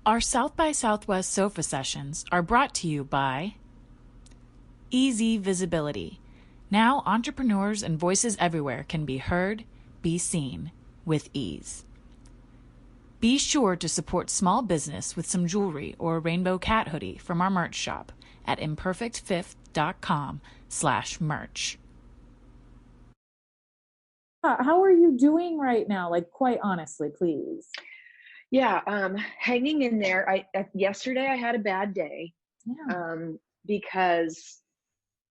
Our South by Southwest sofa sessions are brought to you by Easy Visibility. Now entrepreneurs and voices everywhere can be heard, be seen with ease. Be sure to support small business with some jewelry or a rainbow cat hoodie from our merch shop at imperfectfifth.com/merch. How are you doing right now? Like, quite honestly, please. Yeah, hanging in there. Yesterday I had a bad day, Yeah. because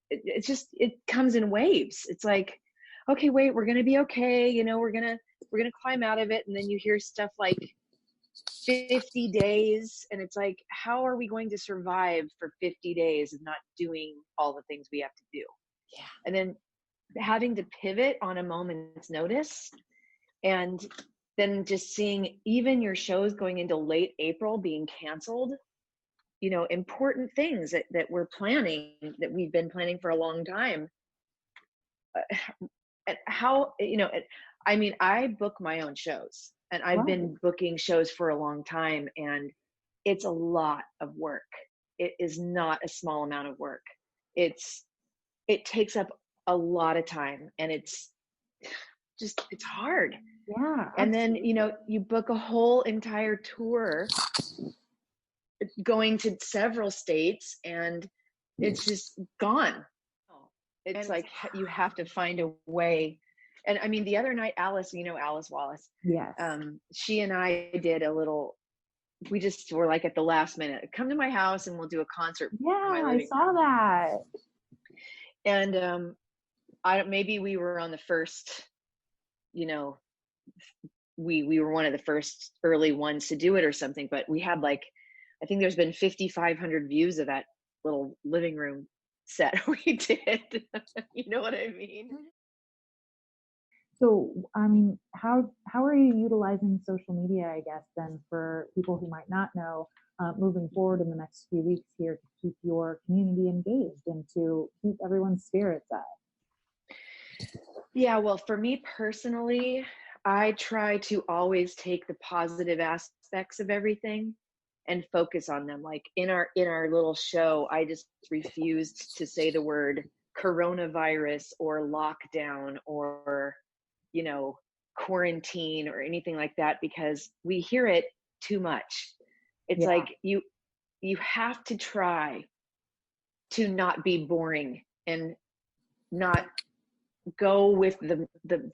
it comes in waves. It's like, okay, wait, we're gonna be okay. We're gonna climb out of it, and then you hear stuff like 50 days, and it's like, how are we going to survive for 50 days of not doing all the things we have to do? Yeah. And then having to pivot on a moment's notice, and then just seeing even your shows going into late April being canceled, important things that we're planning, that we've been planning for a long time. I book my own shows, and I've been booking shows for a long time, and it's a lot of work. It is not a small amount of work. It takes up a lot of time, and it's hard. Yeah. And then, you book a whole entire tour going to several states, and it's just gone. It's like you have to find a way. And I mean, the other night, Alice Wallace. Yes. She and I did we just were like at the last minute, come to my house and we'll do a concert. Yeah, I saw that. And maybe we were on the first, we were one of the first early ones to do it or something, but we had I think there's been 5,500 views of that little living room set we did. You know what I mean? So, I mean, how are you utilizing social media, I guess, then, for people who might not know, moving forward in the next few weeks here, to keep your community engaged and to keep everyone's spirits up? Yeah, well, for me personally, I try to always take the positive aspects of everything and focus on them. Like in our little show, I just refused to say the word coronavirus or lockdown or, quarantine or anything like that, because we hear it too much. It's like you have to try to not be boring and not go with the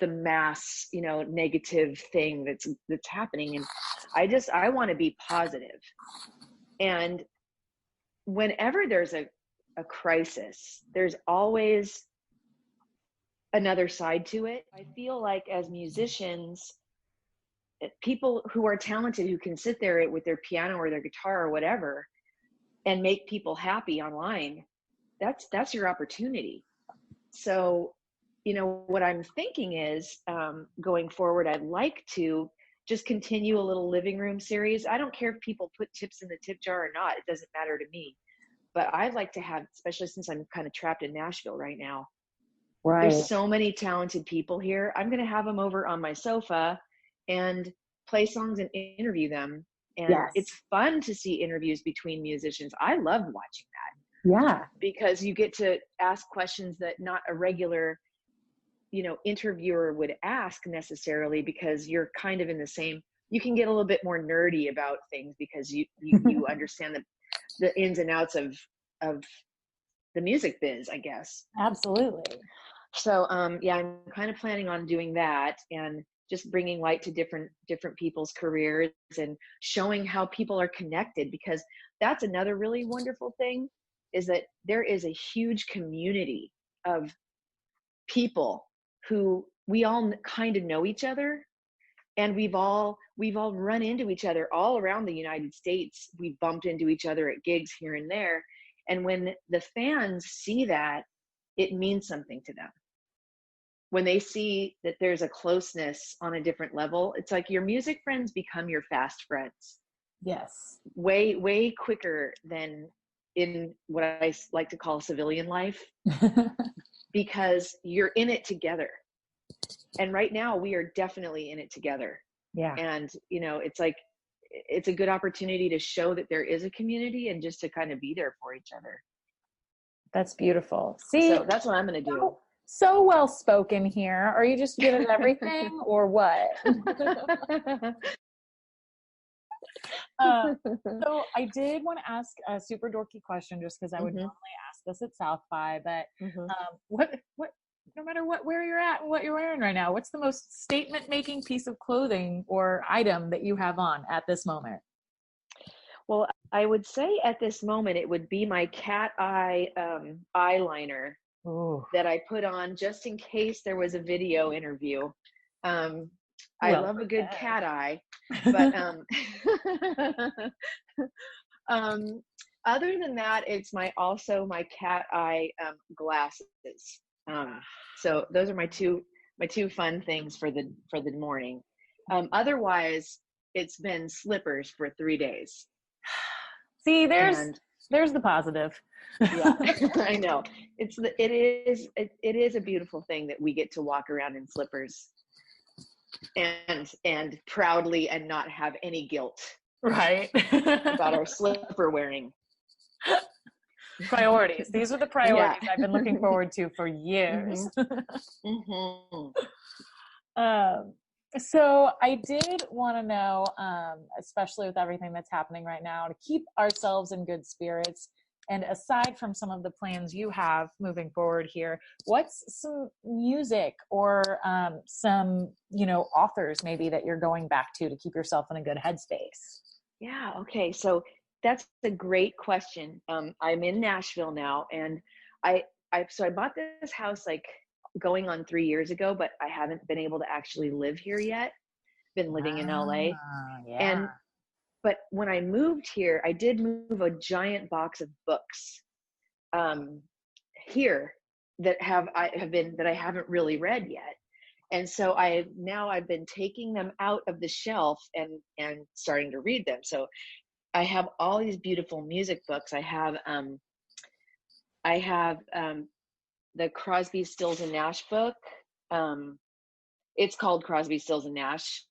mass, negative thing that's happening. And I want to be positive. And whenever there's a crisis, there's always another side to it. I feel like as musicians, people who are talented, who can sit there with their piano or their guitar or whatever and make people happy online, that's your opportunity. So, what I'm thinking is, going forward, I'd like to just continue a little living room series. I don't care if people put tips in the tip jar or not. It doesn't matter to me. But I'd like to have, especially since I'm kind of trapped in Nashville right now, there's so many talented people here. I'm going to have them over on my sofa and play songs and interview them. And it's fun to see interviews between musicians. I love watching that. Yeah. Because you get to ask questions that not a regular, interviewer would ask necessarily, because you're kind of in the same, you can get a little bit more nerdy about things because you understand the ins and outs of the music biz, I guess. Absolutely. So, I'm kind of planning on doing that and just bringing light to different people's careers and showing how people are connected, because that's another really wonderful thing, is that there is a huge community of people who we all kind of know each other, and we've all run into each other all around the United States. We've bumped into each other at gigs here and there. And when the fans see that, it means something to them. When they see that there's a closeness on a different level, it's like your music friends become your fast friends. Yes. Way, way quicker than in what I like to call civilian life, because you're in it together. And right now we are definitely in it together. Yeah. And, it's like, it's a good opportunity to show that there is a community and just to kind of be there for each other. That's beautiful. See, so that's what I'm going to do. So well spoken here. Are you just good at everything or what? So I did want to ask a super dorky question, just because I would normally ask this at South by, but what, no matter where you're at and what you're wearing right now, what's the most statement-making piece of clothing or item that you have on at this moment? Well, I would say at this moment, it would be my cat eye eyeliner that I put on just in case there was a video interview. I love a good cat eye, but other than that, it's also my cat eye glasses. So those are my two fun things for the morning. Otherwise, it's been slippers for 3 days. See, there's the positive. Yeah, I know. It is a beautiful thing that we get to walk around in slippers and proudly and not have any guilt, right, about our slipper wearing. Priorities. These are the priorities I've been looking forward to for years. So I did want to know, especially with everything that's happening right now, to keep ourselves in good spirits, and aside from some of the plans you have moving forward here, what's some music or some, authors maybe that you're going back to keep yourself in a good headspace? Yeah. Okay. So that's a great question. I'm in Nashville now, and I bought this house like going on 3 years ago, but I haven't been able to actually live here yet. Been living in LA. But when I moved here, I did move a giant box of books here that I haven't really read yet. And so I've been taking them out of the shelf and starting to read them. So I have all these beautiful music books. I have the Crosby, Stills and Nash book. It's called Crosby, Stills and Nash,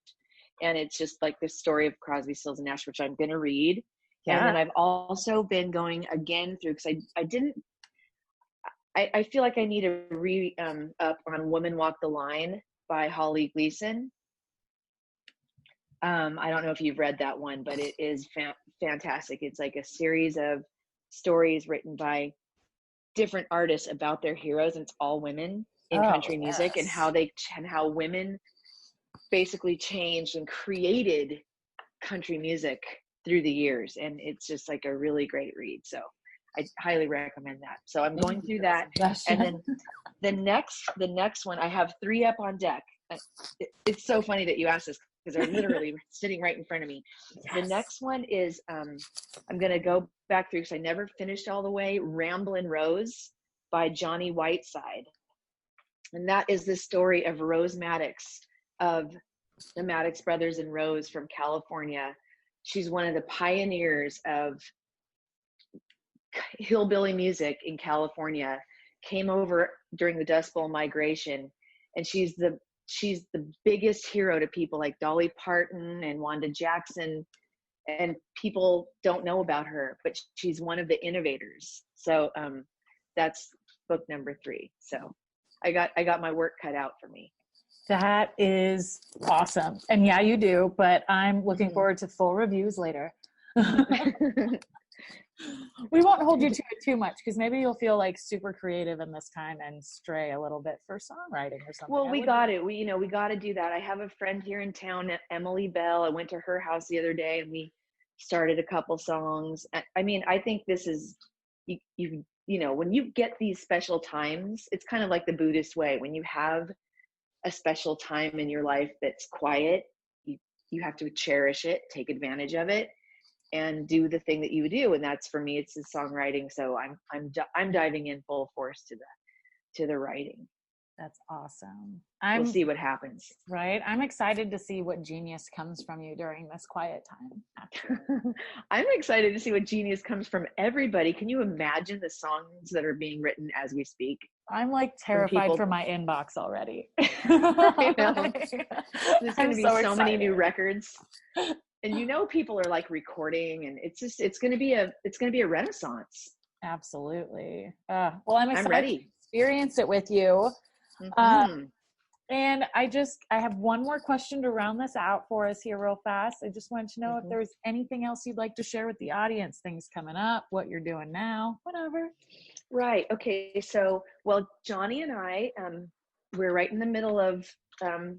and it's just like the story of Crosby, Stills and Nash, which I'm going to read. And then I've also been going again through, because I feel like I need to up on Women Walk the Line by Holly Gleason. I don't know if you've read that one, but it is fantastic. It's like a series of stories written by different artists about their heroes, and it's all women in country music, and how women basically changed and created country music through the years. And it's just like a really great read. So I highly recommend that. So I'm going through that. And then the next one, I have 3 up on deck. It's so funny that you asked this, because they're literally sitting right in front of me. The next one is, I'm going to go back through, because I never finished all the way, Ramblin' Rose by Johnny Whiteside. And that is the story of Rose Maddox, of the Maddox brothers and Rose from California. She's one of the pioneers of hillbilly music in California, came over during the Dust Bowl migration, and she's the biggest hero to people like Dolly Parton and Wanda Jackson, and people don't know about her, but she's one of the innovators. So that's book number 3. So I got my work cut out for me. That is awesome. And yeah, you do, but I'm looking forward to full reviews later. We won't hold you to it too much, because maybe you'll feel like super creative in this time and stray a little bit for songwriting or something. Well, we got to do that. I have a friend here in town, Emily Bell. I went to her house the other day, and we started a couple songs. I mean, I think this is, when you get these special times, it's kind of like the Buddhist way. When you have a special time in your life that's quiet, you have to cherish it, take advantage of it, and do the thing that you do. And that's, for me, it's the songwriting. So I'm diving in full force to the writing. That's awesome. We'll see what happens. Right. I'm excited to see what genius comes from you during this quiet time. I'm excited to see what genius comes from everybody. Can you imagine the songs that are being written as we speak? I'm like terrified for my inbox already. I know. There's going to be so many new records. and people are like recording, and it's going to be a renaissance. Absolutely. Well, I'm excited I'm ready to experience it with you. Mm-hmm. And I have one more question to round this out for us here real fast. I just wanted to know if there's anything else you'd like to share with the audience, things coming up, what you're doing now, whatever. Right. Okay. So, well, Johnny and I, we're right in the middle of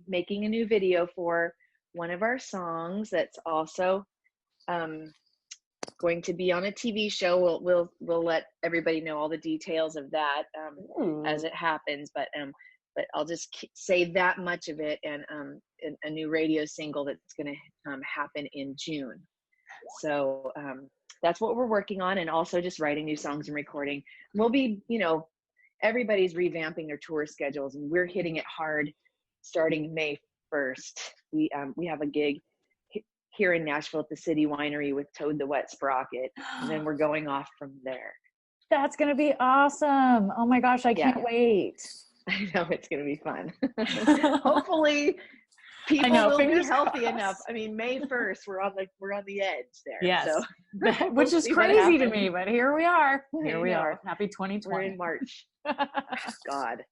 making a new video for one of our songs that's also going to be on a TV show. We'll let everybody know all the details of that as it happens. But I'll just say that much of it, and a new radio single that's going to happen in June. So that's what we're working on, and also just writing new songs and recording. We'll be, everybody's revamping their tour schedules, and we're hitting it hard starting May 1st. We have a gig here in Nashville at the City Winery with Toad the Wet Sprocket, and then we're going off from there. That's going to be awesome. Oh my gosh, I can't wait. I know, it's going to be fun. Hopefully people will be healthy enough. I mean, May 1st, we're on the edge there. Yes. So which is crazy to me, but here we are. Here we are. Happy 2020. We're in March. God.